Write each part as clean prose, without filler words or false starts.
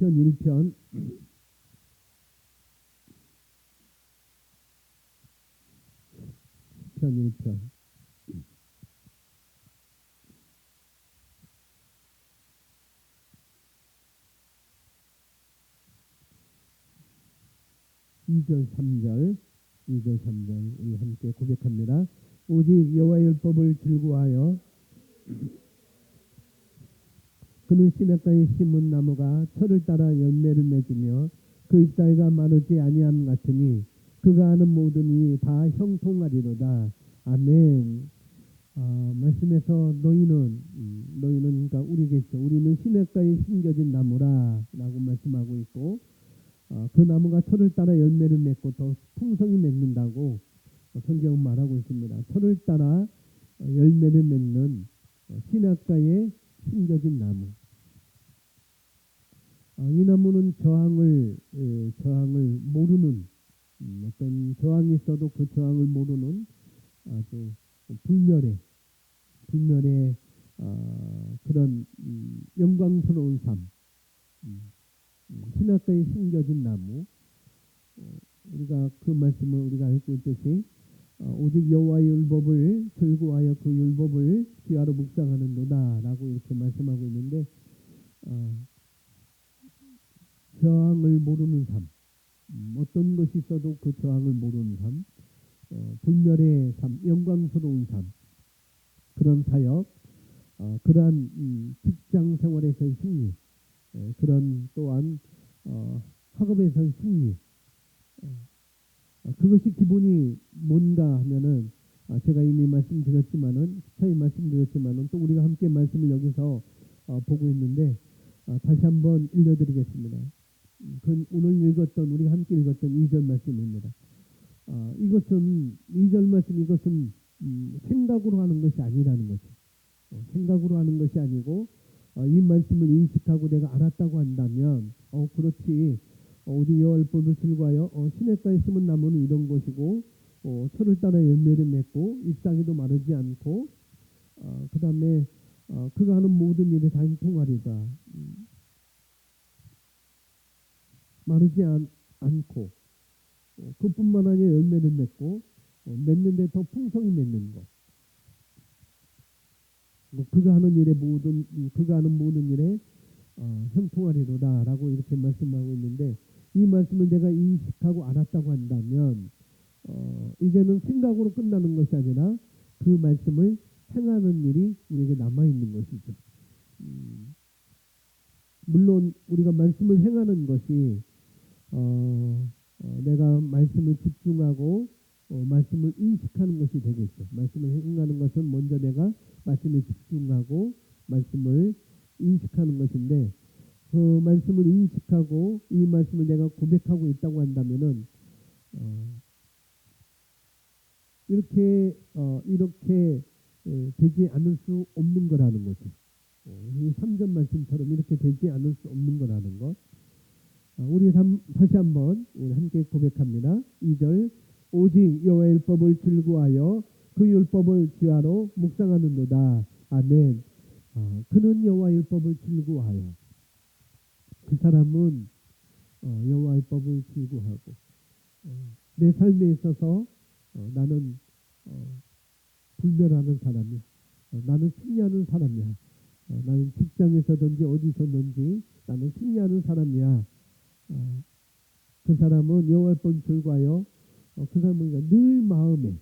시편 1편 1편 2절 3절 2절 3절 우리 함께 고백합니다. 오직 여호와의 율법을 즐거워하여 그는 시냇가에 심은 나무가 철을 따라 열매를 맺으며 그 잎사귀가 마르지 아니함 같으니 그가 하는 모든 일이 다 형통하리로다. 아멘. 말씀에서 너희는 그러니까 우리겠죠. 우리는 시냇가에 심겨진 나무라 라고 말씀하고 있고 그 나무가 철을 따라 열매를 맺고 더 풍성히 맺는다고 성경은 말하고 있습니다. 철을 따라 열매를 맺는 시냇가에 심겨진 나무. 이 나무는 저항을 모르는 어떤 저항이 있어도 그 저항을 모르는 아주 불멸의 그런 영광스러운 삶. 시냇가에 심겨진 나무. 우리가 그 말씀을 우리가 알고 있듯이 오직 여호와의 율법을 즐거워하여 그 율법을 귀하로 묵상하는도다라고 이렇게 말씀하고 있는데 저항을 모르는 삶, 어떤 것이 있어도 그 저항을 모르는 삶, 불멸의 삶, 영광스러운 삶, 그런 사역, 그러한 직장 생활에서의 승리, 그런 또한 학업에서의 승리, 그것이 기본이 뭔가 하면은 제가 이미 말씀드렸지만은 차이 말씀드렸지만은 또 우리가 함께 말씀을 여기서 보고 있는데 다시 한번 읽어드리겠습니다. 오늘 읽었던 우리가 함께 읽었던 2절 말씀입니다. 이것은 2절 말씀 이것은 생각으로 하는 것이 아니라는 거죠. 생각으로 하는 것이 아니고 이 말씀을 인식하고 내가 알았다고 한다면 그렇지. 오직 여호와의 율법을 즐거워하여 시냇가에 심은 나무는 이런 것이고 철을 따라 열매를 맺고 잎사귀도 마르지 않고 그 다음에 그가 하는 모든 일이 다 형통하리다. 마르지 않고 그뿐만 아니라 열매를 맺고 맺는데 더 풍성히 맺는 것. 그가 하는 모든 일에 형통하리로다라고 이렇게 말씀하고 있는데 이 말씀을 내가 인식하고 알았다고 한다면 이제는 생각으로 끝나는 것이 아니라 그 말씀을 행하는 일이 우리에게 남아있는 것이죠. 물론 우리가 말씀을 행하는 것이 내가 말씀을 집중하고 말씀을 인식하는 것이 되겠죠. 말씀을 행하는 것은 먼저 내가 말씀에 집중하고 말씀을 인식하는 것인데 그 말씀을 인식하고 이 말씀을 내가 고백하고 있다고 한다면은 이렇게 되지 않을 수 없는 거라는 거죠. 이 3절 말씀처럼 이렇게 되지 않을 수 없는 거라는 것. 우리 다시 한번 우리 함께 고백합니다. 2절 오직 여호와의 율법을 즐거워하여 그 율법을 주야로 묵상하는도다. 아멘. 그는 여호와의 율법을 즐거워하여 그 사람은 여호와의 율법을 즐거워하고 내 삶에 있어서 나는 불멸하는 사람이야. 나는 승리하는 사람이야. 나는 직장에서든지 어디서든지 나는 승리하는 사람이야. 그 사람은 여호와의 율법을 즐거워하여 그 사람은 늘 마음에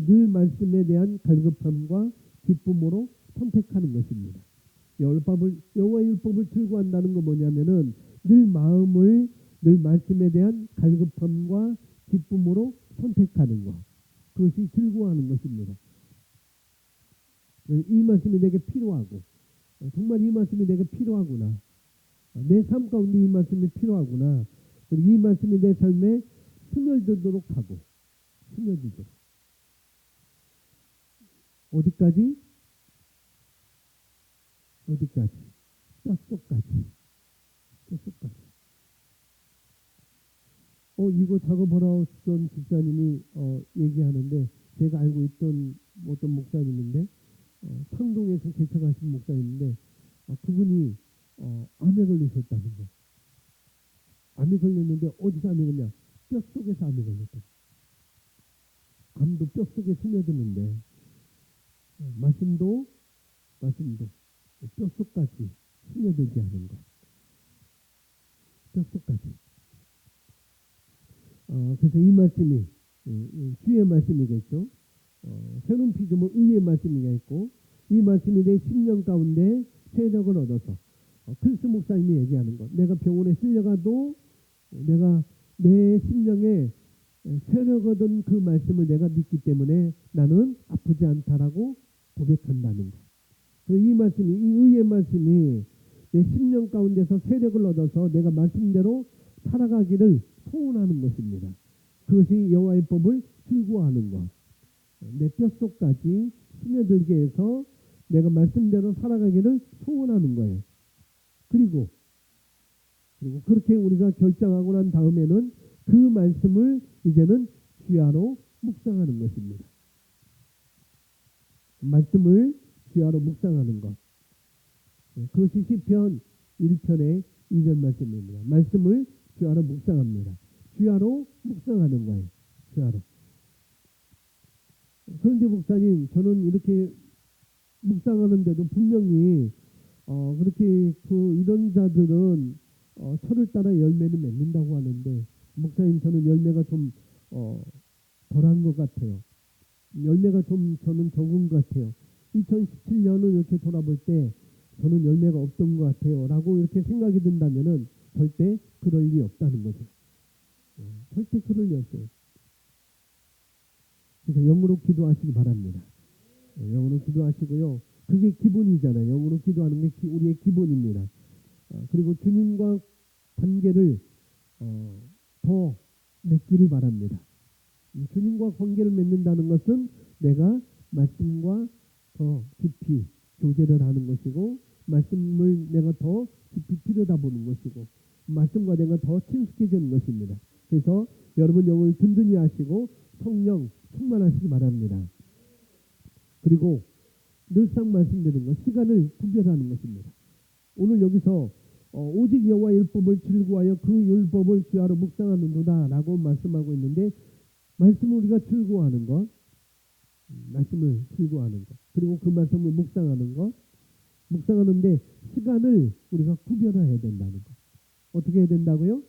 늘 말씀에 대한 갈급함과 기쁨으로 선택하는 것입니다. 여호와의 율법을 즐거워한다는 건 뭐냐면은 늘 말씀에 대한 갈급함과 기쁨으로 선택하는 것. 그것이 즐거워하는 것입니다. 이 말씀이 내게 필요하고 정말 이 말씀이 내게 필요하구나. 내 삶 가운데 이 말씀이 필요하구나. 그리고 이 말씀이 내 삶에 스며들도록 하고 스며들도록. 어디까지? 뼛속까지. 이거 작업하러 오시던 집사님이 얘기하는데 제가 알고 있던 어떤 목사님인데 창동에서 개척하신 목사님인데 그분이 암에 걸리셨다는 거예요. 암이 걸렸는데 어디서 암이 걸냐? 뼛속에서 암이 걸렸다. 암도 뼛속에 스며드는데 말씀도 뼛속까지 스며들게 하는 것. 뼛속까지. 그래서 이 말씀이 주의 말씀이겠죠. 새로운 피조물 의의 말씀이겠고, 이 말씀이 내 심령 가운데 세력을 얻어서 크리스 목사님이 얘기하는 것. 내가 병원에 실려가도 내가 내 심령에 세력 얻은 그 말씀을 내가 믿기 때문에 나는 아프지 않다라고 고백한다는 것. 이 말씀이, 이 의의 말씀이 내 심령 가운데서 세력을 얻어서 내가 말씀대로 살아가기를 소원하는 것입니다. 그것이 여호와의 법을 즐거워하는 것. 내 뼛속까지 스며들게 해서 내가 말씀대로 살아가기를 소원하는 거예요. 그리고 그렇게 우리가 결정하고 난 다음에는 그 말씀을 이제는 주야로 묵상하는 것입니다. 말씀을 주야로 묵상하는 것. 그것이 시편 1편의 2절 말씀입니다. 말씀을 주야로 묵상합니다. 주야로 묵상하는 거예요. 주야로. 그런데 목사님, 저는 이렇게 묵상하는데도 분명히 그렇게 이런 자들은 철을 따라 열매를 맺는다고 하는데, 목사님, 저는 열매가 좀 덜한 것 같아요. 열매가 좀 저는 적은 것 같아요. 2017년을 이렇게 돌아볼 때 저는 열매가 없던 것 같아요 라고 이렇게 생각이 든다면은 절대 그럴 리 없다는 거죠. 절대 그럴 리 없어요. 그래서 영으로 기도하시기 바랍니다. 영으로 기도하시고요. 그게 기본이잖아요. 영으로 기도하는 게 우리의 기본입니다. 그리고 주님과 관계를 더 맺기를 바랍니다. 주님과 관계를 맺는다는 것은 내가 말씀과 더 깊이 교제를 하는 것이고, 말씀을 내가 더 깊이 들여다보는 것이고, 말씀과 내가 더 친숙해지는 것입니다. 그래서 여러분 영을 든든히 하시고 성령 충만하시기 바랍니다. 그리고 늘상 말씀드리는 것, 시간을 구별하는 것입니다. 오늘 여기서 오직 여호와의 율법을 즐거워하여 그 율법을 주야로 묵상하는도다 라고 말씀하고 있는데, 말씀을 우리가 즐거워하는 것, 말씀을 즐거워하는 것, 그리고 그 말씀을 묵상하는 것, 묵상하는데 시간을 우리가 구별해야 된다는 것. 어떻게 해야 된다고요?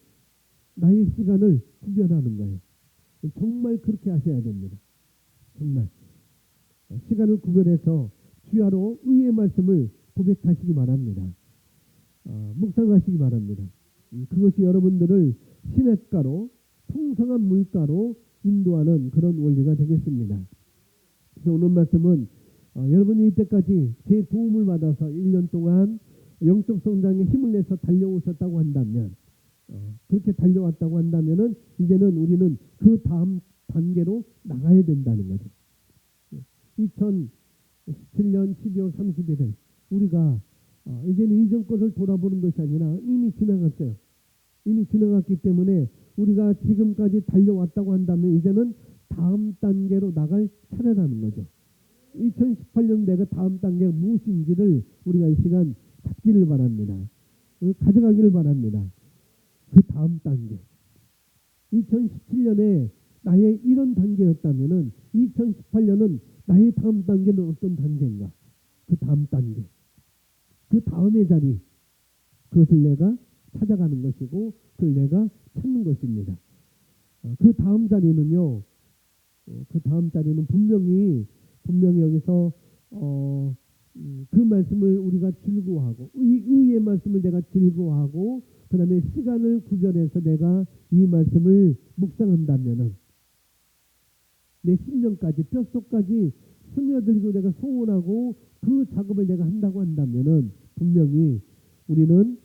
나의 시간을 구별하는 거예요. 정말 그렇게 하셔야 됩니다. 정말 시간을 구별해서 주야로 의의 말씀을 고백하시기 바랍니다. 묵상하시기 바랍니다. 그것이 여러분들을 시냇가로, 풍성한 물가로 인도하는 그런 원리가 되겠습니다. 그래서 오늘 말씀은 여러분이 이때까지 제 도움을 받아서 1년 동안 영적 성장에 힘을 내서 달려오셨다고 한다면, 그렇게 달려왔다고 한다면은 이제는 우리는 그 다음 단계로 나가야 된다는 거죠. 2017년 12월 31일 우리가 이제는 이전 것을 돌아보는 것이 아니라 이미 지나갔어요. 이미 지나갔기 때문에 우리가 지금까지 달려왔다고 한다면 이제는 다음 단계로 나갈 차례라는 거죠. 2018년 내가 다음 단계가 무엇인지를 우리가 이 시간 잡기를 바랍니다. 가져가기를 바랍니다. 그 다음 단계. 2017년에 나의 이런 단계였다면은 2018년은 나의 다음 단계는 어떤 단계인가? 그 다음 단계. 그 다음의 자리. 그것을 내가 찾아가는 것이고 그걸 내가 찾는 것입니다. 그 다음 자리는요. 그 다음 자리는 분명히 여기서 그 말씀을 우리가 즐거워하고 의의 말씀을 내가 즐거워하고 그 다음에 시간을 구별해서 내가 이 말씀을 묵상한다면은 내 심령까지 뼛속까지 스며들고 내가 소원하고 그 작업을 내가 한다고 한다면은 분명히 우리는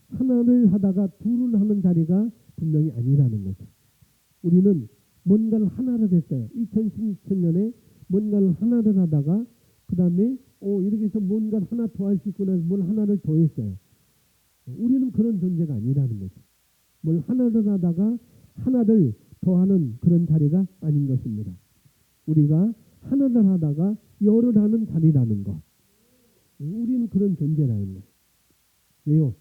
하나를 하다가 둘을 하는 자리가 분명히 아니라는 거죠. 우리는 뭔가를 하나를 했어요. 2016년에 뭔가를 하나를 하다가 그 다음에 이렇게 해서 뭔가를 하나 더 할 수 있고 나서 뭘 하나를 더 했어요. 우리는 그런 존재가 아니라는 거죠. 뭘 하나를 하다가 하나를 더하는 그런 자리가 아닌 것입니다. 우리가 하나를 하다가 열을 하는 자리라는 것. 우리는 그런 존재라는 거예요. 왜요?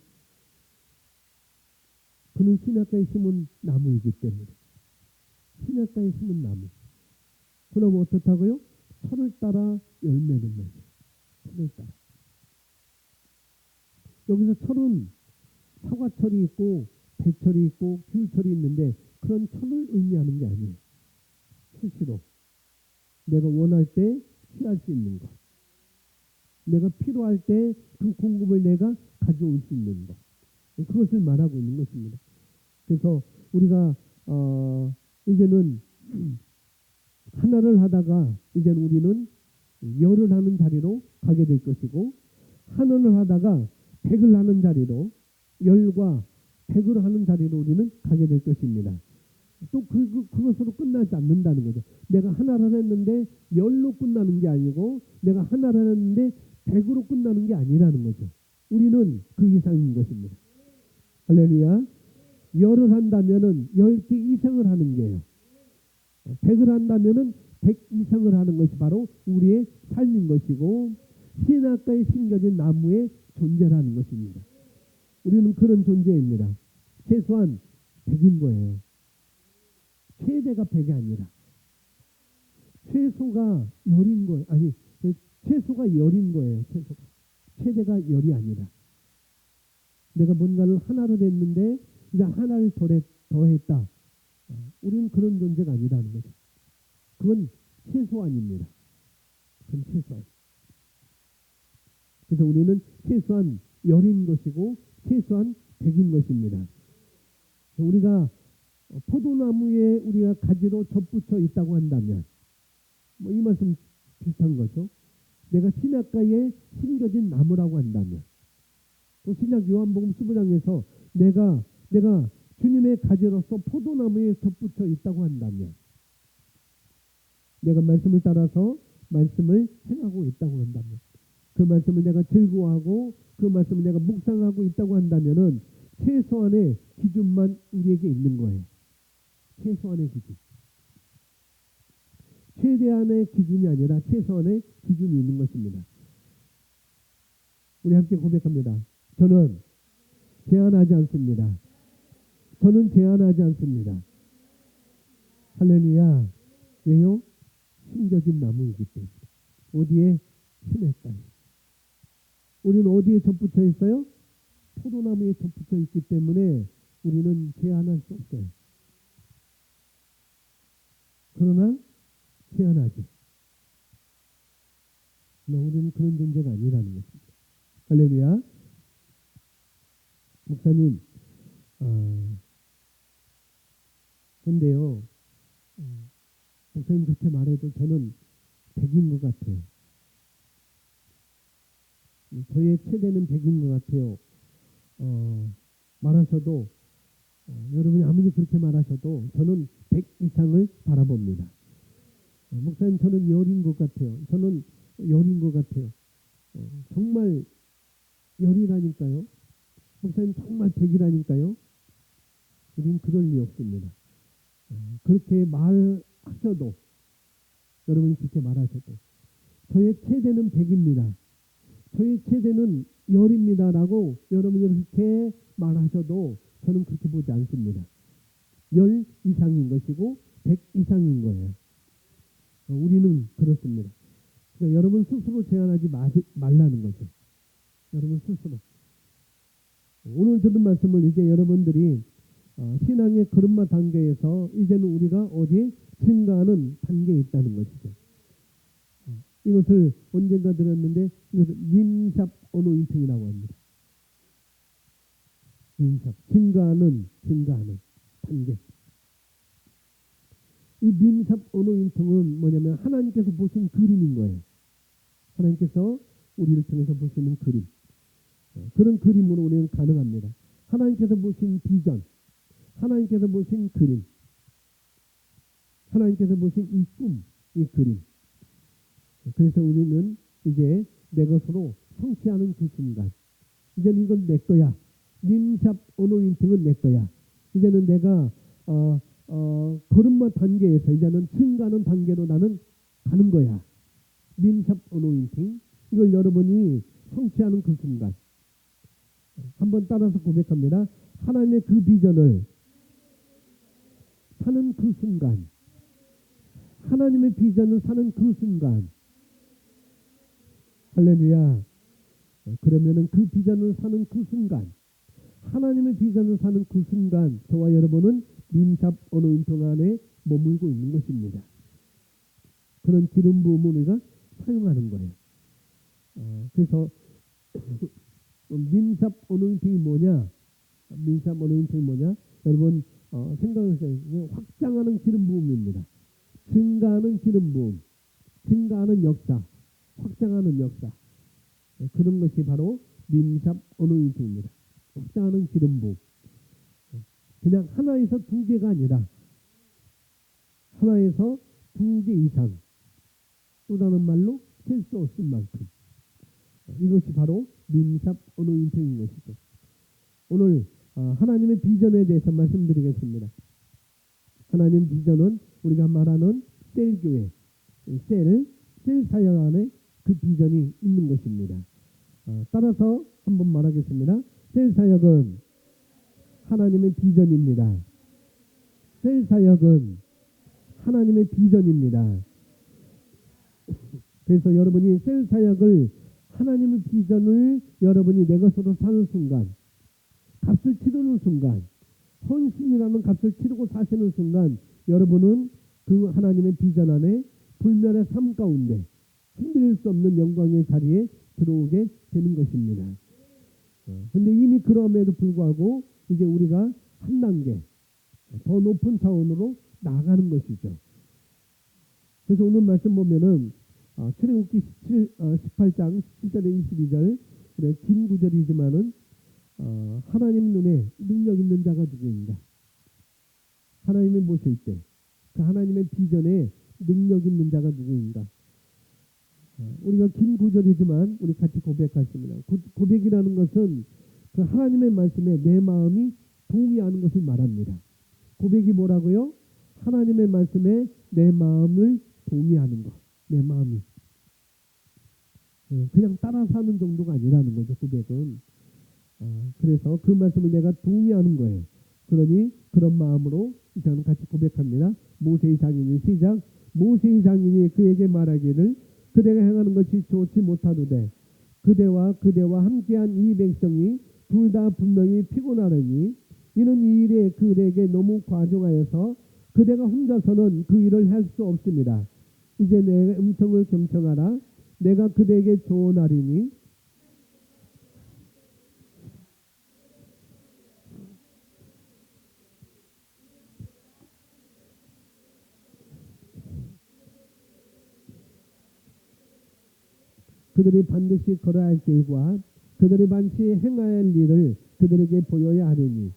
그는 시냇가에 심은 나무이기 때문에. 시냇가에 심은 나무. 그럼 어떻다고요? 철을 따라 열매는 거죠. 철을 따라. 여기서 철은 사과철이 있고 배철이 있고 귤철이 있는데 그런 철을 의미하는 게 아니에요. 수시로 내가 원할 때 취할 수 있는 것. 내가 필요할 때 그 공급을 내가 가져올 수 있는 것. 그것을 말하고 있는 것입니다. 그래서 우리가 이제는 하나를 하다가 이제는 우리는 열을 하는 자리로 가게 될 것이고 하나를 하다가 백을 하는 자리로 열과 백을 하는 자리로 우리는 가게 될 것입니다. 또 그것으로 끝나지 않는다는 거죠. 내가 하나를 했는데 열로 끝나는 게 아니고 내가 하나를 했는데 백으로 끝나는 게 아니라는 거죠. 우리는 그 이상인 것입니다. 할렐루야. 열을 한다면은 10개 이상을 하는 게요. 백을 한다면은 100 이상을 하는 것이 바로 우리의 삶인 것이고 시냇가에 심겨진 나무의 존재라는 것입니다. 우리는 그런 존재입니다. 최소한 100인 거예요. 최대가 100이 아니라 최소가 열인 거예요. 아니 최소가 열인 거예요. 최소가. 최대가 열이 아니라 내가 뭔가를 하나를 했는데 이제 하나를 더했다. 우리는 그런 존재가 아니라는 거죠. 그건 최소한입니다. 그건 최소한. 그래서 우리는 최소한 열인 것이고 최소한 100인 것입니다. 우리가 포도나무에 우리가 가지로 접붙여 있다고 한다면 뭐 이 말씀 비슷한 거죠. 내가 시냇가에 심겨진 나무라고 한다면 또 신약 요한복음 15장에서 내가 주님의 가지로서 포도나무에 접붙여 있다고 한다면 내가 말씀을 따라서 말씀을 행하고 있다고 한다면 그 말씀을 내가 즐거워하고 그 말씀을 내가 묵상하고 있다고 한다면은 최소한의 기준만 우리에게 있는 거예요. 최소한의 기준. 최대한의 기준이 아니라 최소한의 기준이 있는 것입니다. 우리 함께 고백합니다. 저는 제한하지 않습니다. 저는 제한하지 않습니다. 할렐루야. 왜요? 심겨진 나무이기 때문에. 어디에? 시냇가에. 우리는 어디에 접붙여 있어요? 포도나무에 접붙여 있기 때문에 우리는 제한할 수 없어요. 그러나 제한하죠. 그러나 우리는 그런 존재가 아니라는 것입니다. 할렐루야. 목사님, 근데요, 목사님 그렇게 말해도 저는 100인 것 같아요. 저의 최대는 100인 것 같아요. 말하셔도 여러분이 아무리 그렇게 말하셔도 저는 100 이상을 바라봅니다. 목사님 저는 열인 것 같아요. 저는 열인 것 같아요. 정말 열이라니까요. 목사님 정말 100이라니까요. 우리는 그럴 리 없습니다. 그렇게 말하셔도 여러분이 그렇게 말하셔도 저의 최대는 100입니다. 저의 최대는 열입니다라고 여러분이 그렇게 말하셔도 저는 그렇게 보지 않습니다. 열 이상인 것이고 100 이상인 거예요. 우리는 그렇습니다. 그러니까 여러분 스스로 제한하지 말라는 거죠. 여러분 스스로. 오늘 들은 말씀을 이제 여러분들이 신앙의 걸음마 단계에서 이제는 우리가 어디에 증가하는 단계에 있다는 것이죠. 이것을 언젠가 들었는데 이것을 림샵 어노인팅이라고 합니다. 림샵. 증가하는 단계. 이 림샵 어노인팅은 뭐냐면 하나님께서 보신 그림인 거예요. 하나님께서 우리를 통해서 보시는 그림. 그런 그림으로 우리는 가능합니다. 하나님께서 보신 비전, 하나님께서 보신 그림, 하나님께서 보신 이 꿈, 이 그림. 그래서 우리는 이제 내 것으로 성취하는 그 순간 이제는 이건 내 거야. 림샵 어노인팅은 내 거야. 이제는 내가 걸음마 단계에서 이제는 증가하는 단계로 나는 가는 거야. 림샵 어노인팅. 이걸 여러분이 성취하는 그 순간. 한번 따라서 고백합니다. 하나님의 그 비전을 사는 그 순간. 하나님의 비전을 사는 그 순간. 할렐루야. 그러면은 그 비전을 사는 그 순간, 하나님의 비전을 사는 그 순간 저와 여러분은 민삽 어노인팅 안에 머물고 있는 것입니다. 그런 기름 부음을 우리가 사용하는 거예요. 그래서 민삽 어노인팅이 뭐냐? 민삽 어노인팅이 뭐냐? 여러분 생각하세요. 확장하는 기름 부음입니다. 증가하는 기름 부음, 증가하는 역사, 확장하는 역사. 그런 것이 바로 민삽 어노인팅입니다. 확장하는 기름 부음. 그냥 하나에서 두 개가 아니라 하나에서 두 개 이상, 또 다른 말로 셀 수 없을 만큼. 이것이 바로 민삽 어노인팅인 것이죠. 오늘 하나님의 비전에 대해서 말씀드리겠습니다. 하나님 비전은 우리가 말하는 셀교회, 셀 사역 안에 그 비전이 있는 것입니다. 따라서 한번 말하겠습니다. 셀 사역은 하나님의 비전입니다. 셀 사역은 하나님의 비전입니다. 그래서 여러분이 셀 사역을 하나님의 비전을 여러분이 내 것으로 사는 순간, 값을 치르는 순간, 헌신이라는 값을 치르고 사시는 순간 여러분은 그 하나님의 비전 안에 불멸의 삶 가운데 흔들릴 수 없는 영광의 자리에 들어오게 되는 것입니다. 그런데 이미 그럼에도 불구하고 이제 우리가 한 단계 더 높은 차원으로 나아가는 것이죠. 그래서 오늘 말씀 보면은 출애굽기 18장 17절에 22절 우리 긴 구절이지만은 하나님 눈에 능력 있는 자가 누구인가? 하나님이 보실 때 그 하나님의 비전에 능력 있는 자가 누구인가? 우리가 긴 구절이지만 우리 같이 고백하십니다. 고백이라는 것은 그 하나님의 말씀에 내 마음이 동의하는 것을 말합니다. 고백이 뭐라고요? 하나님의 말씀에 내 마음을 동의하는 것. 내 마음이. 그냥 따라 사는 정도가 아니라는 거죠. 고백은. 그래서 그 말씀을 내가 동의하는 거예요. 그러니 그런 마음으로 저는 같이 고백합니다. 모세의 장인이 시작. 모세의 장인이 그에게 말하기를 그대가 행하는 것이 좋지 못하도되 그대와 함께한 이 백성이 둘 다 분명히 피곤하느니 이는 이 일에 그대에게 너무 과중하여서 그대가 혼자서는 그 일을 할 수 없습니다. 이제 내 음성을 경청하라. 내가 그대에게 조언하리니 그들이 반드시 걸어야 할 길과 그들이 반드시 행해야 할 일을 그들에게 보여야 하리니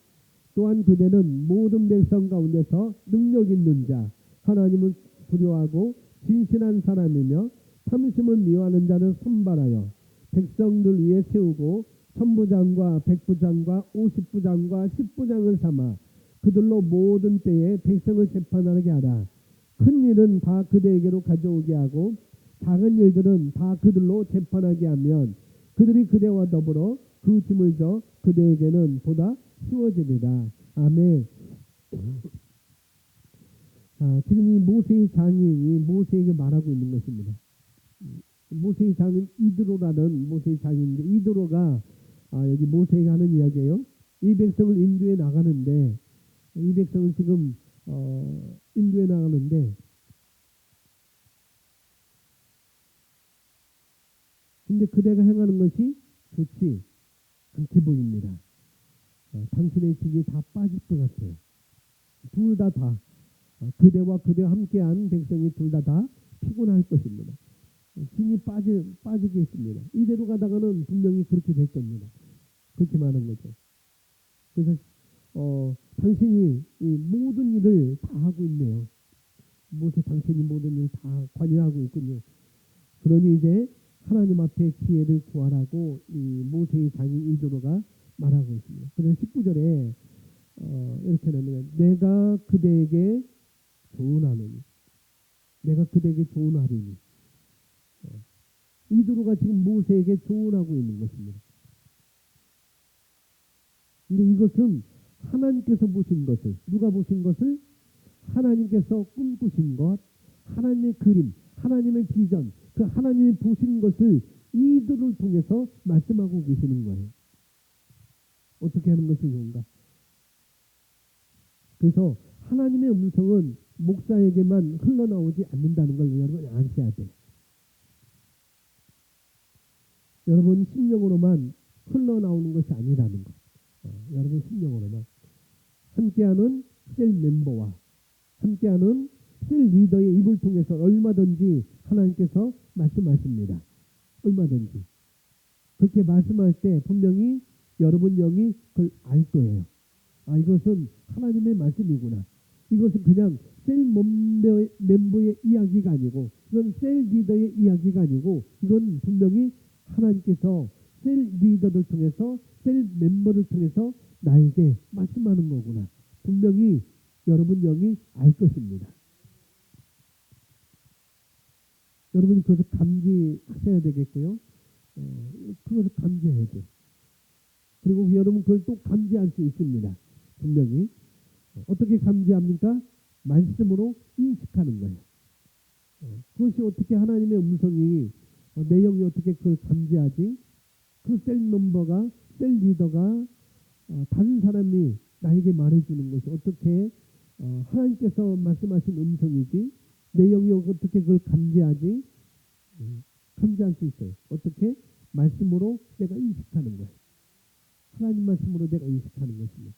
또한 그대는 모든 백성 가운데서 능력 있는 자, 하나님을 두려워하고 진실한 사람이며 탐심을 미워하는 자를 선발하여 백성들 위에 세우고 천부장과 백부장과 50부장과 10부장을 삼아 그들로 모든 때에 백성을 재판하게 하라. 큰 일은 다 그대에게로 가져오게 하고 작은 일들은 다 그들로 재판하게 하면 그들이 그대와 더불어 그 짐을 져 그대에게는 보다 쉬워지리라. 아멘. 지금 이 모세의 장인이 모세에게 말하고 있는 것입니다. 모세의 장인 이드로라는 모세의 장인인데 이드로가 여기 모세에게 하는 이야기예요. 이 백성을 인도에 나가는데 이 백성을 지금 인도에 나가는데 근데 그대가 행하는 것이 좋지 않게 보입니다. 당신의 진이 다 빠질 것 같아요. 둘 다 그대와 함께한 백성이 둘 다 피곤할 것입니다. 진이 빠지겠습니다. 이대로 가다가는 분명히 그렇게 될 겁니다. 그렇게 말하는 거죠. 그래서 당신이 이 모든 일을 다 하고 있네요. 모세 당신이 모든 일을 다 관여하고 있군요. 그러니 이제 하나님 앞에 지혜를 구하라고 이 모세의 장인 이드로가 말하고 있습니다. 그래서 19절에 이렇게 나옵니다. 내가 그대에게 조언하노니 내가 그대에게 조언하리니 이드로가 지금 모세에게 조언하고 있는 것입니다. 근데 이것은 하나님께서 보신 것을, 누가 보신 것을? 하나님께서 꿈꾸신 것, 하나님의 그림, 하나님의 비전, 그 하나님이 보신 것을 이들을 통해서 말씀하고 계시는 거예요. 어떻게 하는 것이 좋은가? 그래서 하나님의 음성은 목사에게만 흘러나오지 않는다는 걸 여러분 아셔야 돼요. 여러분 심령으로만 흘러나오는 것이 아니라는 것. 여러분 심령으로만. 함께하는 셀 멤버와 함께하는 셀 리더의 입을 통해서 얼마든지 하나님께서 말씀하십니다. 얼마든지. 그렇게 말씀할 때 분명히 여러분 영이 그걸 알 거예요. 아, 이것은 하나님의 말씀이구나. 이것은 그냥 셀 멤버의 이야기가 아니고, 이건 셀 리더의 이야기가 아니고, 이건 분명히 하나님께서 셀 리더를 통해서, 셀 멤버를 통해서 나에게 말씀하는 거구나. 분명히 여러분 영이 알 것입니다. 여러분이 그것을 감지하셔야 되겠고요. 그것을 감지해야 돼요. 그리고 여러분 그걸 또 감지할 수 있습니다. 분명히. 어떻게 감지합니까? 말씀으로 인식하는 거예요. 그것이 어떻게 하나님의 음성이 내 영이 어떻게 그걸 감지하지? 그 셀 멤버가, 셀 리더가 다른 사람이 나에게 말해주는 것이 어떻게 하나님께서 말씀하신 음성이지? 내 영이 어떻게 그걸 감지하지? 감지할 수 있어요. 어떻게? 말씀으로 내가 인식하는 거예요. 하나님 말씀으로 내가 인식하는 것입니다.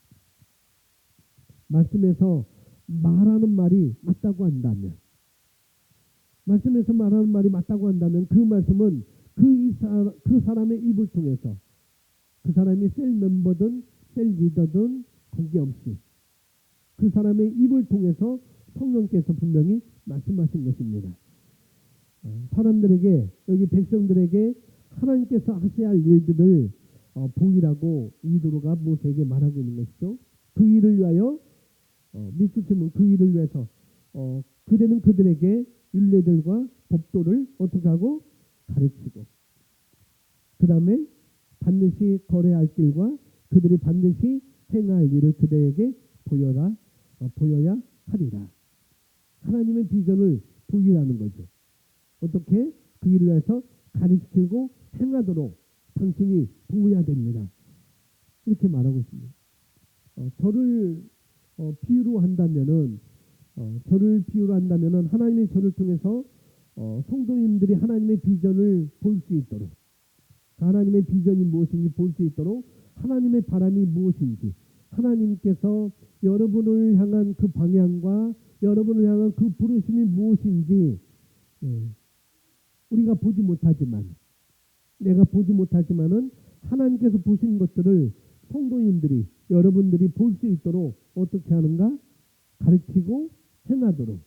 말씀에서 말하는 말이 맞다고 한다면, 말씀에서 말하는 말이 맞다고 한다면 그 말씀은 그 사람의 입을 통해서, 그 사람이 셀 멤버든 셀 리더든 관계없이 그 사람의 입을 통해서 성령께서 분명히 말씀하신 것입니다. 사람들에게, 여기 백성들에게 하나님께서 하셔야 할 일들을 보이라고 이드로가 모세에게 말하고 있는 것이죠. 그 일을 위하여 밑줄치면 그 일을 위해서 그대는 그들에게 율례들과 법도를 어떻게 하고 가르치고, 그 다음에 반드시 거래할 길과 그들이 반드시 행할 일을 그들에게 보여야 하리라. 하나님의 비전을 보이라는 거죠. 어떻게? 그 일을 위해서 가르치고 행하도록 당신이 보여야 됩니다. 이렇게 말하고 있습니다. 저를 비유로 한다면은 하나님의 저를 통해서 성도님들이 하나님의 비전을 볼 수 있도록, 하나님의 비전이 무엇인지 볼 수 있도록, 하나님의 바람이 무엇인지, 하나님께서 여러분을 향한 그 방향과 여러분을 향한 그 부르심이 무엇인지 우리가 보지 못하지만, 내가 보지 못하지만은 하나님께서 보신 것들을 성도님들이, 여러분들이 볼 수 있도록 어떻게 하는가? 가르치고 행하도록.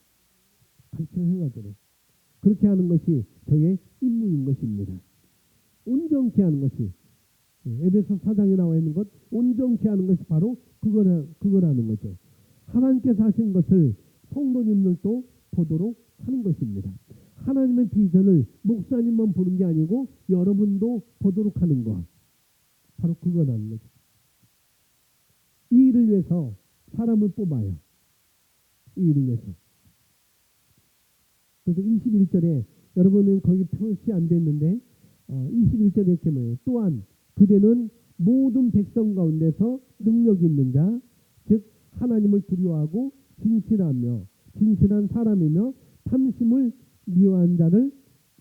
그렇게 하는 것이 저의 임무인 것입니다. 온전케 하는 것이, 에베소 4장에 나와 있는 것, 온전케 하는 것이 바로 그거라는 거죠. 하나님께서 하신 것을 성도님들도 보도록 하는 것입니다. 하나님의 비전을 목사님만 보는 게 아니고 여러분도 보도록 하는 것, 바로 그거라는 거죠. 이 일을 위해서 사람을 뽑아요. 이 일을 위해서. 그래서 21절에 여러분은 거기 표시 안 됐는데 21절에 이렇게 말해요. 또한 그대는 모든 백성 가운데서 능력 있는 자, 즉 하나님을 두려워하고 진실한 사람이며 탐심을 미워한 자를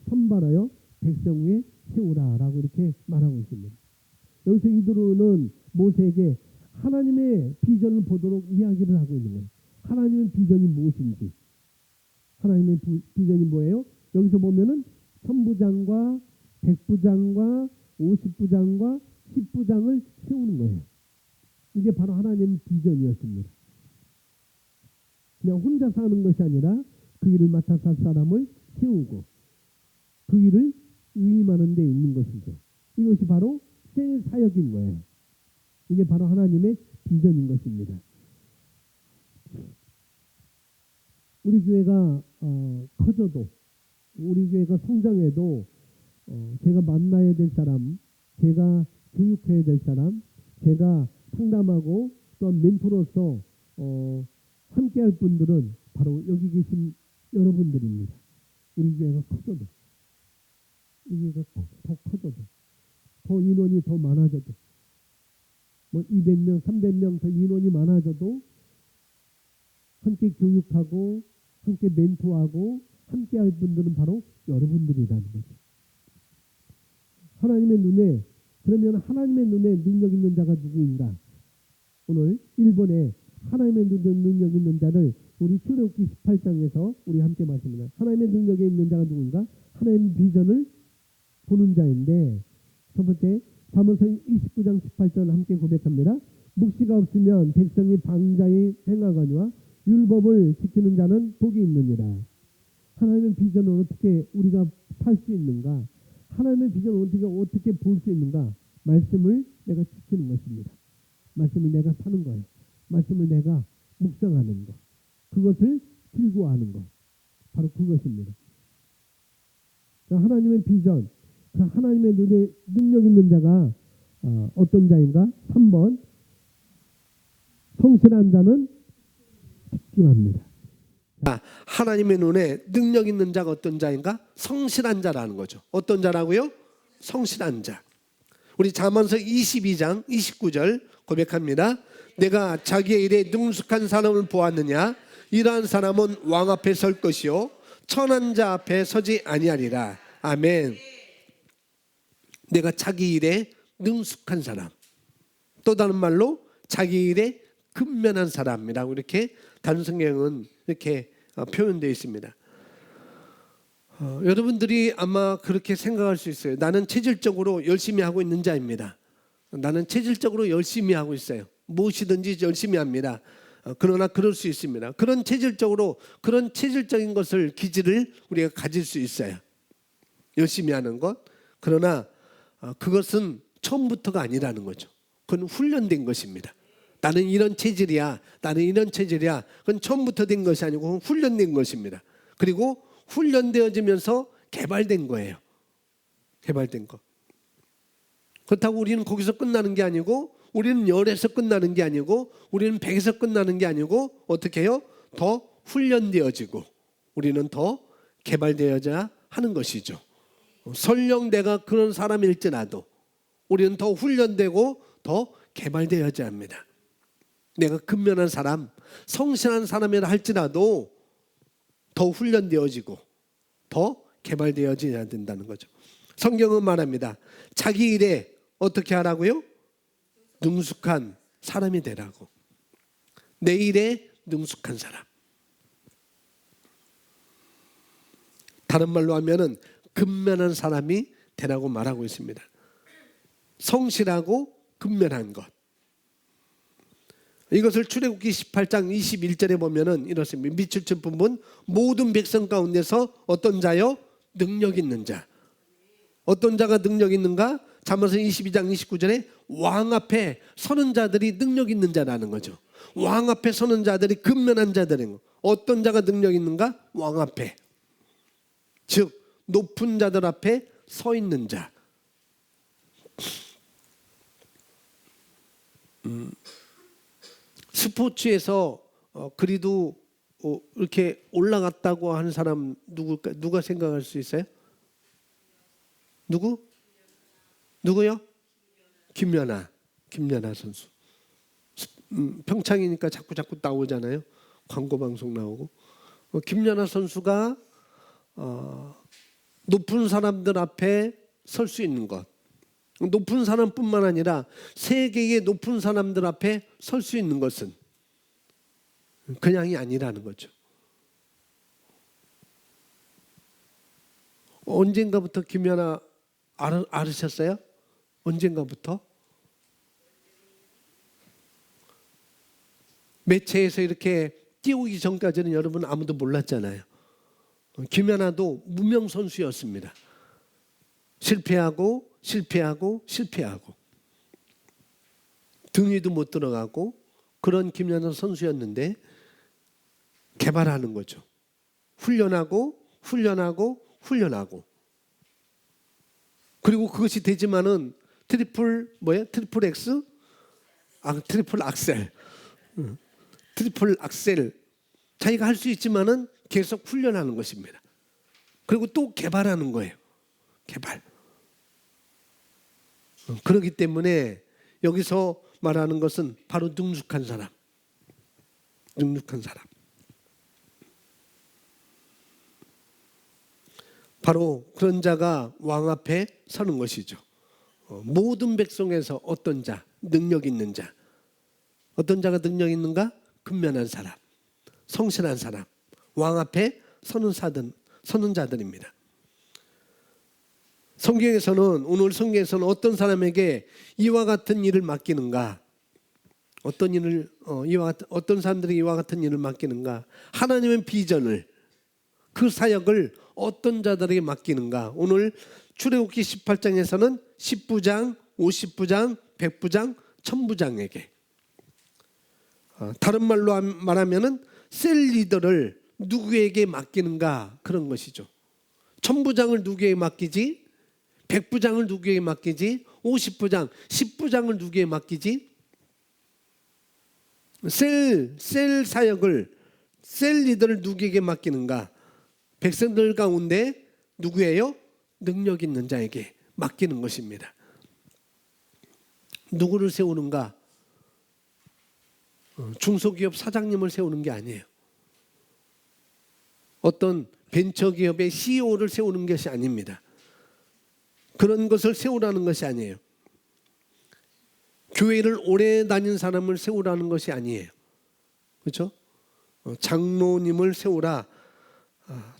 선발하여 백성 위에 세우라라고 이렇게 말하고 있습니다. 여기서 이드로는 모세에게 하나님의 비전을 보도록 이야기를 하고 있는 거예요. 하나님의 비전이 무엇인지. 하나님의 비전이 뭐예요? 여기서 보면은 천부장과 백부장과 50부장과 10부장을 세우는 거예요. 이게 바로 하나님의 비전이었습니다. 그냥 혼자 사는 것이 아니라 그 일을 맡아서 할 사람을 세우고 그 일을 위임하는 데 있는 것이죠. 이것이 바로 셀 사역인 거예요. 이게 바로 하나님의 비전인 것입니다. 우리 교회가 커져도, 우리 교회가 성장해도 제가 만나야 될 사람, 제가 교육해야 될 사람, 제가 상담하고 또한 멘토로서 함께할 분들은 바로 여기 계신 여러분들입니다. 우리 교회가 커져도, 우리 교회가 더 커져도, 더 인원이 더 많아져도, 뭐 200명, 300명 더 인원이 많아져도 함께 교육하고 함께 멘토하고 함께 할 분들은 바로 여러분들이라는 거죠. 하나님의 눈에, 그러면 하나님의 눈에 능력 있는 자가 누구인가? 오늘 1번에 하나님의 눈에 능력 있는 자를 우리 출애굽기 18장에서 우리 함께 말씀합니다. 하나님의 능력에 있는 자가 누구인가? 하나님의 비전을 보는 자인데, 첫 번째 잠언서 29장 18절 함께 고백합니다. 묵시가 없으면 백성이 방자히 행하거니와 율법을 지키는 자는 복이 있느니라. 하나님의 비전을 어떻게 우리가 팔 수 있는가? 하나님의 비전을 어떻게 볼 수 있는가? 말씀을 내가 지키는 것입니다. 말씀을 내가 사는 거예요. 말씀을 내가 묵상하는 것. 그것을 즐거워하는 것. 바로 그것입니다. 하나님의 비전, 하나님의 눈에 능력 있는 자가 어떤 자인가? 3번, 성실한 자는 집중합니다. 하나님의 눈에 능력 있는 자가 어떤 자인가? 성실한 자라는 거죠. 어떤 자라고요? 성실한 자. 우리 잠언서 22장 29절 고백합니다. 내가 자기의 일에 능숙한 사람을 보았느냐? 이러한 사람은 왕 앞에 설 것이요 천한 자 앞에 서지 아니하리라. 아멘. 내가 자기 일에 능숙한 사람, 또 다른 말로 자기 일에 근면한 사람이라고 이렇게 다른 성경은 이렇게 표현되어 있습니다. 여러분들이 아마 그렇게 생각할 수 있어요. 나는 체질적으로 열심히 하고 있는 자입니다. 나는 체질적으로 열심히 하고 있어요. 무엇이든지 열심히 합니다. 그러나 그럴 수 있습니다. 그런 체질적인 것을 기질을 우리가 가질 수 있어요. 열심히 하는 것. 그러나 그것은 처음부터가 아니라는 거죠. 그건 훈련된 것입니다. 나는 이런 체질이야. 나는 이런 체질이야. 그건 처음부터 된 것이 아니고 훈련된 것입니다. 그리고 훈련되어지면서 개발된 거예요. 개발된 거. 그렇다고 우리는 거기서 끝나는 게 아니고, 우리는 10에서 끝나는 게 아니고, 우리는 100에서 끝나는 게 아니고, 어떻게 해요? 더 훈련되어지고 우리는 더 개발되어야 하는 것이죠. 설령 내가 그런 사람일지라도 우리는 더 훈련되고 더 개발되어야 합니다. 내가 근면한 사람, 성실한 사람이라 할지라도 더 훈련되어지고 더 개발되어져야 된다는 거죠. 성경은 말합니다. 자기 일에 어떻게 하라고요? 능숙한 사람이 되라고. 내 일에 능숙한 사람. 다른 말로 하면은 근면한 사람이 되라고 말하고 있습니다. 성실하고 근면한 것. 이것을 출애굽기 18장 21절에 보면은 이렇습니다. 밑줄 친 부분, 모든 백성 가운데서 어떤 자요? 능력 있는 자. 어떤 자가 능력 있는가? 잠언서 22장 29절에 왕 앞에 서는 자들이 능력 있는 자라는 거죠. 왕 앞에 서는 자들이 근면한 자들인 거. 어떤 자가 능력 있는가? 왕 앞에. 즉 높은 자들 앞에 서 있는 자. 스포츠에서 그리도 이렇게 올라갔다고 하는 사람 누가 생각할 수 있어요? 누구요? 김연아 선수. 평창이니까 자꾸 나오잖아요. 광고 방송 나오고. 김연아 선수가 높은 사람들 앞에 설 수 있는 것. 높은 사람뿐만 아니라 세계의 높은 사람들 앞에 설 수 있는 것은 그냥이 아니라는 거죠. 언젠가부터 김연아 알으셨어요? 언젠가부터? 매체에서 이렇게 띄우기 전까지는 여러분 아무도 몰랐잖아요. 김연아도 무명 선수였습니다. 실패하고 등위도 못 들어가고 그런 김연아 선수였는데 개발하는 거죠. 훈련하고 그리고 그것이 되지만은 트리플 X? 트리플 악셀. 트리플 악셀. 자기가 할 수 있지만은 계속 훈련하는 것입니다. 그리고 또 개발하는 거예요. 개발. 그렇기 때문에 여기서 말하는 것은 바로 능숙한 사람. 능숙한 사람. 바로 그런 자가 왕 앞에 서는 것이죠. 모든 백성에서 어떤 자, 능력 있는 자. 어떤 자가 능력 있는가? 근면한 사람, 성실한 사람, 왕 앞에 서는 자들입니다. 오늘 성경에서는 어떤 사람에게 이와 같은 일을 맡기는가? 어떤 사람들에게 이와 같은 일을 맡기는가? 하나님의 비전을, 그 사역을 어떤 자들에게 맡기는가? 오늘 출애굽기 18장에서는 10부장, 50부장, 100부장, 1000부장에게, 다른 말로 말하면은 셀 리더를 누구에게 맡기는가, 그런 것이죠. 1000부장을 누구에게 맡기지? 100부장을 누구에게 맡기지? 50부장, 10부장을 누구에게 맡기지? 셀 사역을, 셀 리더를 누구에게 맡기는가? 백성들 가운데 누구예요? 능력 있는 자에게 맡기는 것입니다. 누구를 세우는가? 중소기업 사장님을 세우는 게 아니에요. 어떤 벤처기업의 CEO를 세우는 것이 아닙니다. 그런 것을 세우라는 것이 아니에요. 교회를 오래 다닌 사람을 세우라는 것이 아니에요. 그렇죠? 장로님을 세우라.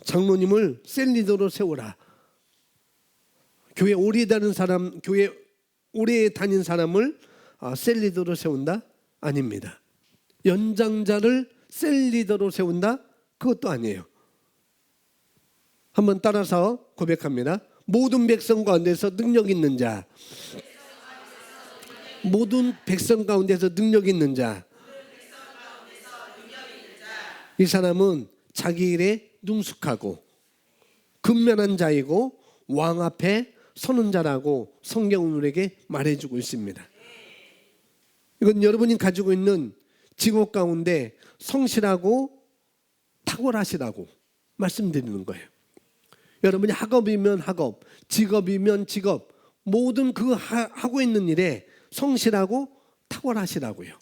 장로님을 셀 리더로 세우라. 교회 오래 다닌 사람을 셀 리더로 세운다? 아닙니다. 연장자를 셀 리더로 세운다? 그것도 아니에요. 한번 따라서 고백합니다. 모든 백성 가운데서 능력 있는 자. 모든 백성 가운데서 능력 있는 자. 이 사람은 자기 일에 능숙하고 근면한 자이고 왕 앞에 서는 자라고 성경은 우리에게 말해주고 있습니다. 이건 여러분이 가지고 있는 직업 가운데 성실하고 탁월하시라고 말씀드리는 거예요. 여러분이 학업이면 학업, 직업이면 직업, 모든 그 하고 있는 일에 성실하고 탁월하시라고요.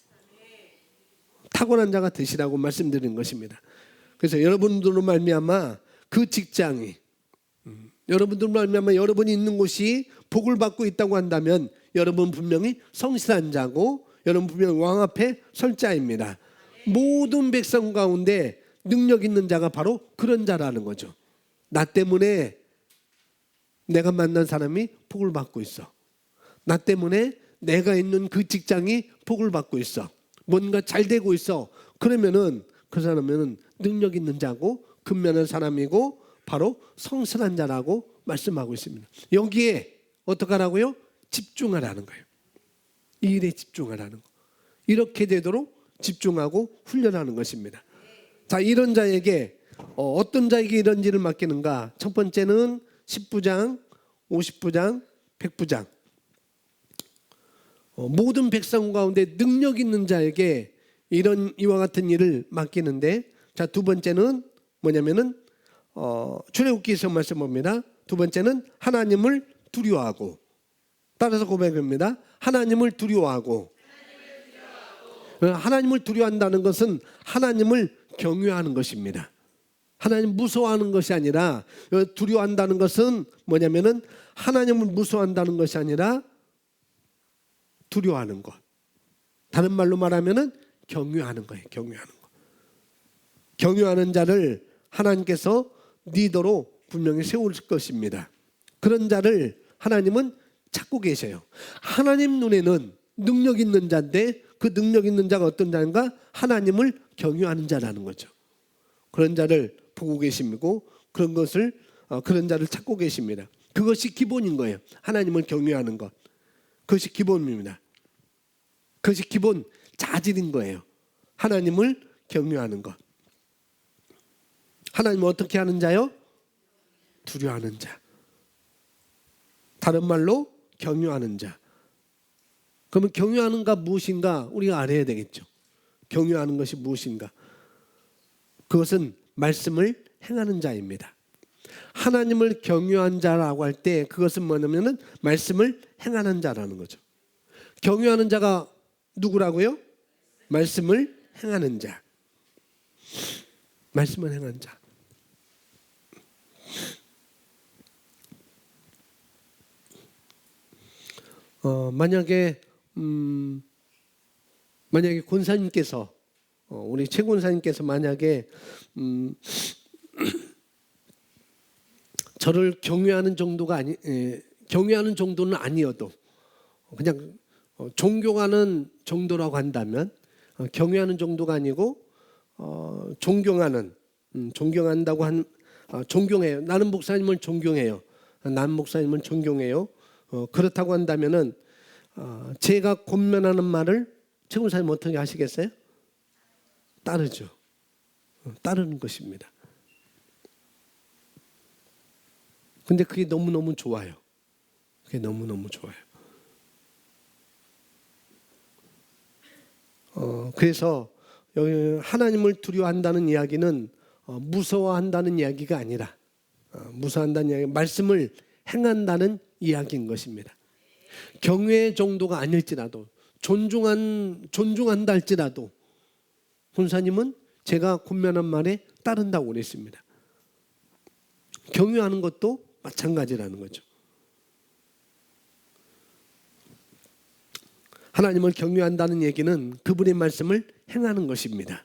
탁월한 자가 되시라고 말씀드리는 것입니다. 그래서 여러분들로 말미암아 그 직장이, 여러분들로 말미암아 여러분이 있는 곳이 복을 받고 있다고 한다면 여러분 분명히 성실한 자고 여러분 분명히 왕 앞에 설 자입니다. 모든 백성 가운데 능력 있는 자가 바로 그런 자라는 거죠. 나 때문에 내가 만난 사람이 복을 받고 있어. 나 때문에 내가 있는 그 직장이 복을 받고 있어. 뭔가 잘 되고 있어. 그러면은 그 사람은 능력 있는 자고 근면한 사람이고 바로 성실한 자라고 말씀하고 있습니다. 여기에 어떻게 하라고요? 집중하라는 거예요. 이 일에 집중하라는 거. 이렇게 되도록 집중하고 훈련하는 것입니다. 자, 이런 자에게 어떤 자에게 이런 일을 맡기는가? 첫 번째는 10부장, 50부장, 100부장. 모든 백성 가운데 능력 있는 자에게 이와 같은 일을 맡기는데, 자, 두 번째는 뭐냐면은 출애굽기에서 말씀 봅니다. 두 번째는 하나님을 두려워하고, 따라서 고백합니다. 하나님을 두려워하고. 하나님을 두려워한다는 것은 하나님을 경외하는 것입니다. 하나님 무서워하는 것이 아니라, 두려워한다는 것은 뭐냐면은 하나님을 무서워한다는 것이 아니라 두려워하는 것. 다른 말로 말하면은 경외하는 거예요. 경외하는 것. 경외하는 자를 하나님께서 리더로 분명히 세울 것입니다. 그런 자를 하나님은 찾고 계셔요. 하나님 눈에는 능력 있는 자인데 그 능력 있는 자가 어떤 자인가? 하나님을 경외하는 자라는 거죠. 그런 자를 보고 계시고 그런 자를 찾고 계십니다. 그것이 기본인 거예요. 하나님을 경외하는 것. 그것이 기본입니다. 그것이 기본 자질인 거예요. 하나님을 경외하는 것. 하나님을 어떻게 하는 자요? 두려워하는 자. 다른 말로 경유하는 자. 그러면 경유하는가 무엇인가 우리가 알아야 되겠죠. 경유하는 것이 무엇인가? 그것은 말씀을 행하는 자입니다. 하나님을 경유한 자라고 할 때 그것은 뭐냐면은 말씀을 행하는 자라는 거죠. 경유하는 자가 누구라고요? 말씀을 행하는 자. 말씀을 행하는 자. 만약에 권사님께서 우리 최 권사님께서 만약에 저를 경외하는 정도가 경외하는 정도는 아니어도 그냥 존경하는 정도라고 한다면 경외하는 정도가 아니고 존경한다고 존경해요. 나는 목사님을 존경해요. 나는 목사님을 존경해요. 그렇다고 한다면은 제가 권면하는 말을 최 권사님 어떻게 하시겠어요? 따르죠. 따르는 것입니다. 근데 그게 너무너무 좋아요. 그게 너무너무 좋아요. 그래서 여기 하나님을 두려워한다는 이야기는 무서워한다는 이야기가 아니라 무서워한다는 이야기, 말씀을 행한다는 이야기인 것입니다. 경외 정도가 아닐지라도 존중한다 할지라도 권사님은 제가 권면한 말에 따른다고 그랬습니다. 경외하는 것도 마찬가지라는 거죠. 하나님을 경외한다는 얘기는 그분의 말씀을 행하는 것입니다.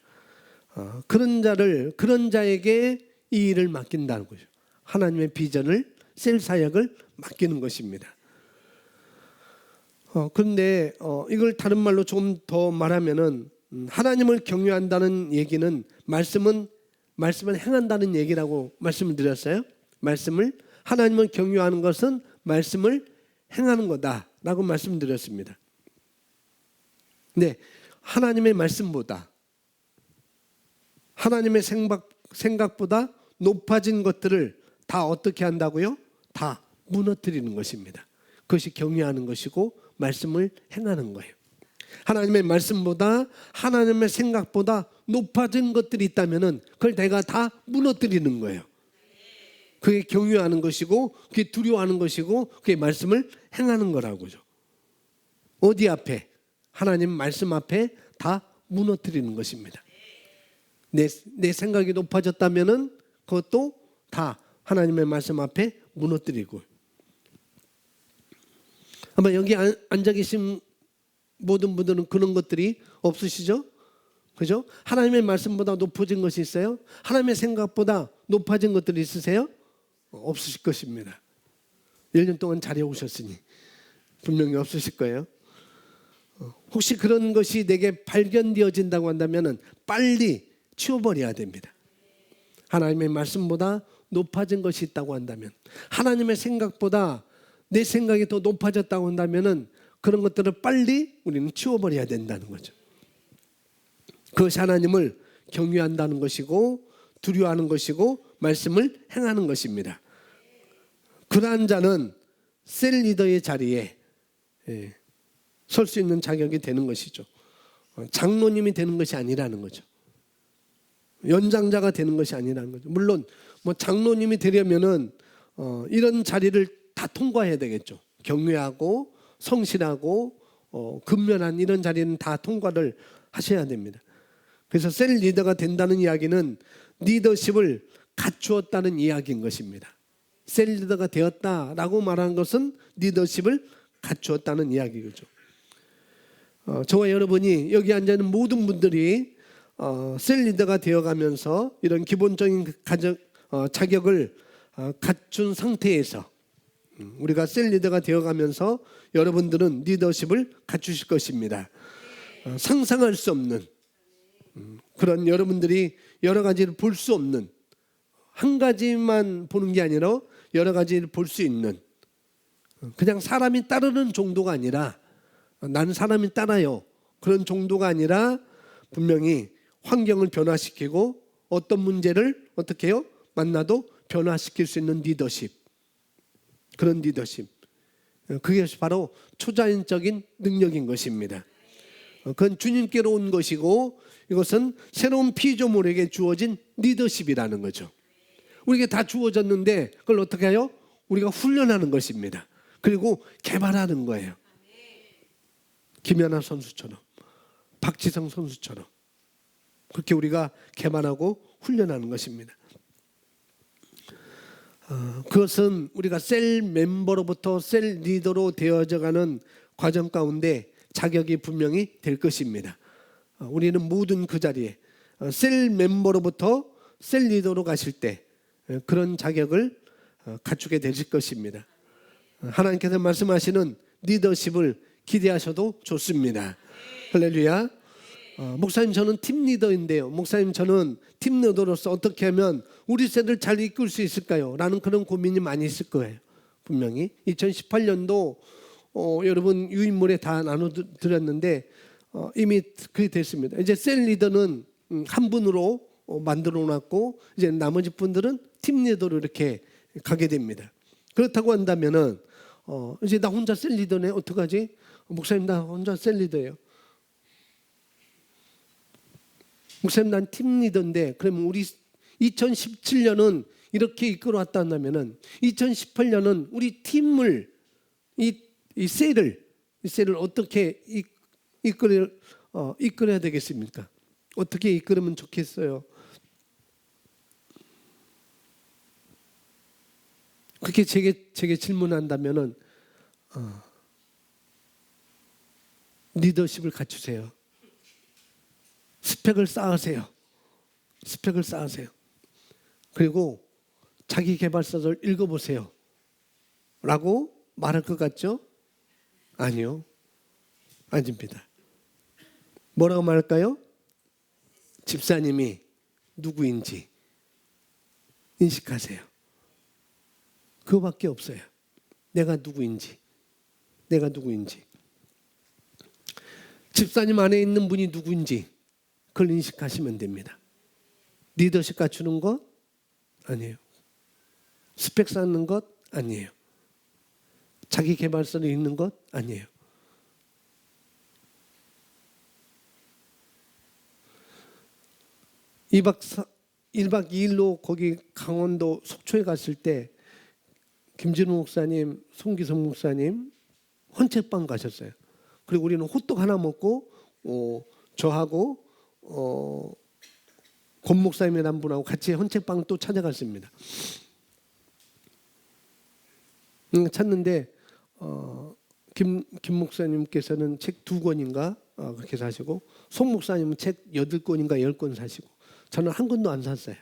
그런 자에게 이 일을 맡긴다는 거죠. 하나님의 비전을 셀 사역을 맡기는 것입니다. 그런데 이걸 다른 말로 조금 더 말하면은 하나님을 경외한다는 얘기는 말씀을 행한다는 얘기라고 말씀을 드렸어요. 하나님을 경외하는 것은 말씀을 행하는 거다라고 말씀드렸습니다. 네, 하나님의 말씀보다 하나님의 생각보다 높아진 것들을 다 어떻게 한다고요? 다 무너뜨리는 것입니다. 그것이 경외하는 것이고 말씀을 행하는 거예요. 하나님의 말씀보다 하나님의 생각보다 높아진 것들이 있다면은 그걸 내가 다 무너뜨리는 거예요. 그게 경외하는 것이고 그게 두려워하는 것이고 그게 말씀을 행하는 거라고죠. 어디 앞에? 하나님 말씀 앞에 다 무너뜨리는 것입니다. 내 생각이 높아졌다면은 그것도 다 하나님의 말씀 앞에 무너뜨리고. 아마 여기 앉아 계신 모든 분들은 그런 것들이 없으시죠? 그죠? 하나님의 말씀보다 높아진 것이 있어요? 하나님의 생각보다 높아진 것들이 있으세요? 없으실 것입니다. 1년 동안 잘해 오셨으니 분명히 없으실 거예요. 혹시 그런 것이 내게 발견되어진다고 한다면 빨리 치워버려야 됩니다. 하나님의 말씀보다 높아진 것이 있다고 한다면, 하나님의 생각보다 내 생각이 더 높아졌다고 한다면 그런 것들을 빨리 우리는 치워버려야 된다는 거죠. 그것이 하나님을 경외한다는 것이고 두려워하는 것이고 말씀을 행하는 것입니다. 그러한 자는 셀 리더의 자리에 설 수 있는 자격이 되는 것이죠. 장로님이 되는 것이 아니라는 거죠. 연장자가 되는 것이 아니라는 거죠. 물론 장로님이 되려면은 이런 자리를 다 통과해야 되겠죠. 경외하고 성실하고 근면한 이런 자리는 다 통과를 하셔야 됩니다. 그래서 셀 리더가 된다는 이야기는 리더십을 갖추었다는 이야기인 것입니다. 셀 리더가 되었다라고 말하는 것은 리더십을 갖추었다는 이야기죠. 저와 여러분이 여기 앉아있는 모든 분들이 셀 리더가 되어가면서 이런 기본적인 자격을 갖춘 상태에서 우리가 셀 리더가 되어가면서 여러분들은 리더십을 갖추실 것입니다. 상상할 수 없는 그런 여러분들이 여러 가지를 볼 수 없는, 한 가지만 보는 게 아니라 여러 가지를 볼 수 있는, 그냥 사람이 따르는 정도가 아니라 나는 사람이 따라요 그런 정도가 아니라 분명히 환경을 변화시키고 어떤 문제를 어떻게 해요? 만나도 변화시킬 수 있는 리더십, 그런 리더십. 그것이 바로 초자연적인 능력인 것입니다. 그건 주님께로 온 것이고 이것은 새로운 피조물에게 주어진 리더십이라는 거죠. 우리에게 다 주어졌는데 그걸 어떻게 해요? 우리가 훈련하는 것입니다. 그리고 개발하는 거예요. 김연아 선수처럼, 박지성 선수처럼 그렇게 우리가 개발하고 훈련하는 것입니다. 그것은 우리가 셀 멤버로부터 셀 리더로 되어져가는 과정 가운데 자격이 분명히 될 것입니다. 우리는 모든 그 자리에 셀 멤버로부터 셀 리더로 가실 때 그런 자격을 갖추게 되실 것입니다. 하나님께서 말씀하시는 리더십을 기대하셔도 좋습니다. 할렐루야. 목사님 저는 팀 리더인데요. 목사님 저는 팀 리더로서 어떻게 하면 우리 셀을 잘 이끌 수 있을까요? 라는 그런 고민이 많이 있을 거예요. 분명히 2018년도 여러분 유인물에 다 나눠드렸는데 이미 그게 됐습니다. 이제 셀 리더는 한 분으로 만들어 놨고 이제 나머지 분들은 팀 리더로 이렇게 가게 됩니다. 그렇다고 한다면은 이제 나 혼자 셀 리더네 어떡하지? 목사님 나 혼자 셀 리더예요. 목사님 난 팀 리더인데 그러면 우리 2017년은 이렇게 이끌어 왔다 한다면은 2018년은 우리 팀을 이 셀을 어떻게 이끌어야 되겠습니까? 어떻게 이끌으면 좋겠어요? 그렇게 제게 질문한다면은 리더십을 갖추세요. 스펙을 쌓으세요. 스펙을 쌓으세요. 그리고 자기 개발서를 읽어보세요. 라고 말할 것 같죠? 아니요. 아닙니다. 뭐라고 말할까요? 집사님이 누구인지 인식하세요. 그거밖에 없어요. 내가 누구인지. 집사님 안에 있는 분이 누구인지 그걸 인식하시면 됩니다. 리더십 갖추는 것 아니에요. 스펙 쌓는 것 아니에요. 자기 개발서를 읽는 것 아니에요. (1박 2일로) 거기 강원도 속초에 갔을 때 김진우 목사님, 송기성 목사님 헌책방 가셨어요. 그리고 우리는 호떡 하나 먹고 저하고 권 목사님이라는 분하고 같이 헌책방 또 찾아갔습니다. 찾는데 김 목사님께서는 책 2권인가 그렇게 사시고 송 목사님은 책 8권인가 10권 사시고 저는 한 권도 안 샀어요.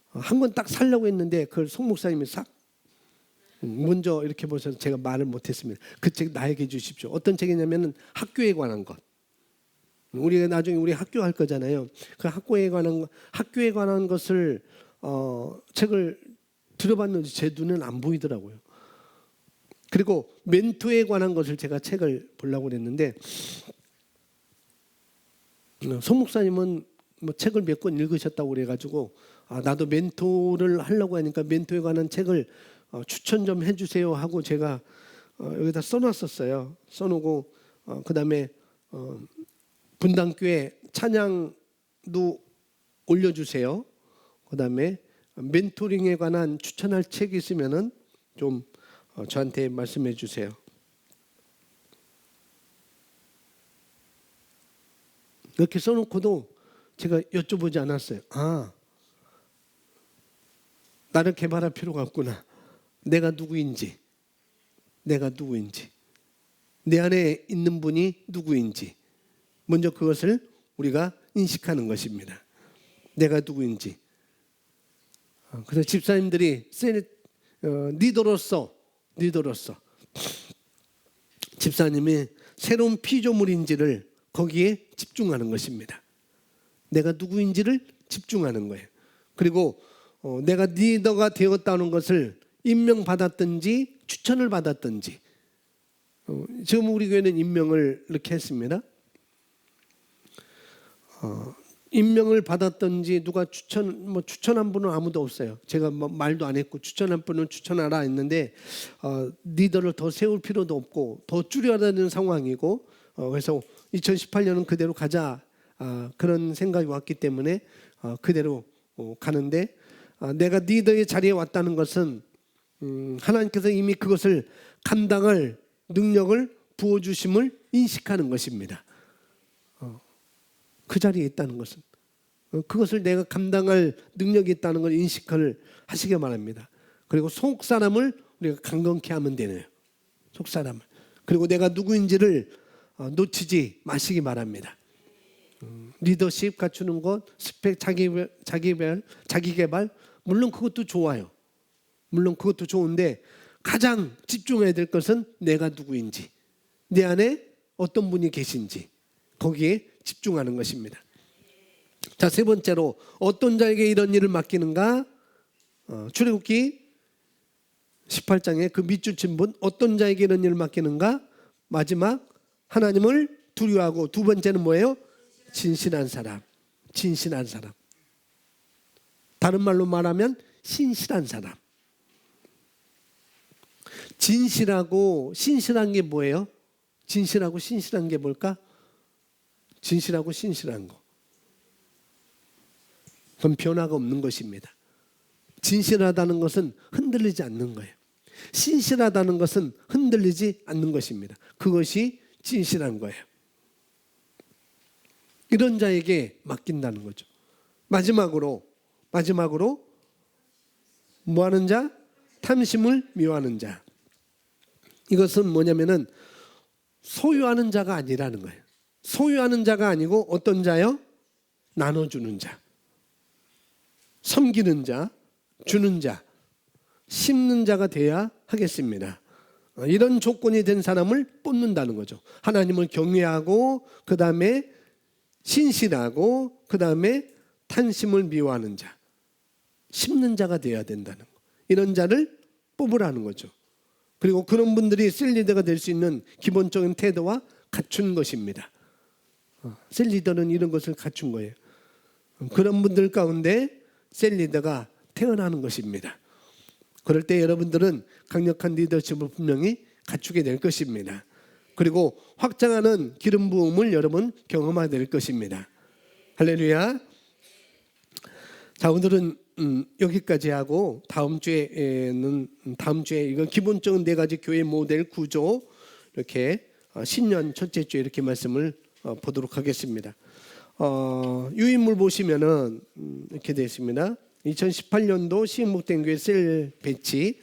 한 권 딱 살려고 했는데 그걸 송 목사님이 싹 먼저 이렇게 보셔서 제가 말을 못했습니다. 그 책 나에게 주십시오. 어떤 책이냐면은 학교에 관한 것. 우리가 나중에 우리 학교 할 거잖아요. 그 학교에 관한 것을 책을 들어봤는데 제 눈에는 안 보이더라고요. 그리고 멘토에 관한 것을 제가 책을 보려고 그랬는데 송 목사님은 뭐 책을 몇 권 읽으셨다고 그래가지고 나도 멘토를 하려고 하니까 멘토에 관한 책을 추천 좀 해주세요 하고 제가 여기다 써놨었어요. 써놓고 그 다음에 분당교회 찬양도 올려주세요. 그 다음에 멘토링에 관한 추천할 책이 있으면은 좀 저한테 말씀해 주세요. 이렇게 써놓고도 제가 여쭤보지 않았어요. 나를 개발할 필요가 없구나. 내가 누구인지, 내 안에 있는 분이 누구인지 먼저 그것을 우리가 인식하는 것입니다. 내가 누구인지. 그래서 집사님들이 리더로서 집사님이 새로운 피조물인지를 거기에 집중하는 것입니다. 내가 누구인지를 집중하는 거예요. 그리고 내가 리더가 되었다는 것을 임명받았든지 추천을 받았든지 지금 우리 교회는 임명을 이렇게 했습니다. 임명을 받았던지 누가 추천한 분은 아무도 없어요. 제가 말도 안 했고 추천한 분은 추천하라 했는데 리더를 더 세울 필요도 없고 더 줄여야 되는 상황이고 그래서 2018년은 그대로 가자 그런 생각이 왔기 때문에 그대로 가는데 내가 리더의 자리에 왔다는 것은 하나님께서 이미 그것을 감당할 능력을 부어주심을 인식하는 것입니다. 그 자리에 있다는 것은 그것을 내가 감당할 능력이 있다는 걸 인식을 하시기 바랍니다. 그리고 속 사람을 우리가 강건케 하면 되네요. 속 사람을. 그리고 내가 누구인지를 놓치지 마시기 바랍니다. 리더십 갖추는 것, 스펙, 자기개발 물론 그것도 좋아요. 물론 그것도 좋은데 가장 집중해야 될 것은 내가 누구인지, 내 안에 어떤 분이 계신지 거기에 집중하는 것입니다. 자, 세 번째로 어떤 자에게 이런 일을 맡기는가? 출애굽기 18장에 그 밑줄 친 분 어떤 자에게 이런 일을 맡기는가? 마지막 하나님을 두려워하고 두 번째는 뭐예요? 진실한 사람. 진실한 사람. 다른 말로 말하면 신실한 사람. 진실하고 신실한 게 뭐예요? 진실하고 신실한 게 뭘까? 진실하고 신실한 거. 그건 변화가 없는 것입니다. 진실하다는 것은 흔들리지 않는 거예요. 신실하다는 것은 흔들리지 않는 것입니다. 그것이 진실한 거예요. 이런 자에게 맡긴다는 거죠. 마지막으로 뭐 하는 자? 탐심을 미워하는 자. 이것은 뭐냐면은 소유하는 자가 아니라는 거예요. 소유하는 자가 아니고 어떤 자요? 나눠주는 자, 섬기는 자, 주는 자, 심는 자가 돼야 하겠습니다. 이런 조건이 된 사람을 뽑는다는 거죠. 하나님을 경외하고 그 다음에 신실하고 그 다음에 탐심을 미워하는 자, 심는 자가 돼야 된다는 거. 이런 자를 뽑으라는 거죠. 그리고 그런 분들이 셀 리더가 될 수 있는 기본적인 태도와 갖춘 것입니다. 셀 리더는 이런 것을 갖춘 거예요. 그런 분들 가운데 셀 리더가 태어나는 것입니다. 그럴 때 여러분들은 강력한 리더십을 분명히 갖추게 될 것입니다. 그리고 확장하는 기름 부음을 여러분 경험하게 될 것입니다. 할렐루야. 자, 오늘은 여기까지 하고 다음 주에 이건 기본적인 네 가지 교회 모델 구조 이렇게 신년 첫째 주에 이렇게 말씀을 보도록 하겠습니다. 유인물 보시면은 이렇게 되어 있습니다. 2018년도 시흥목대교회 셀 배치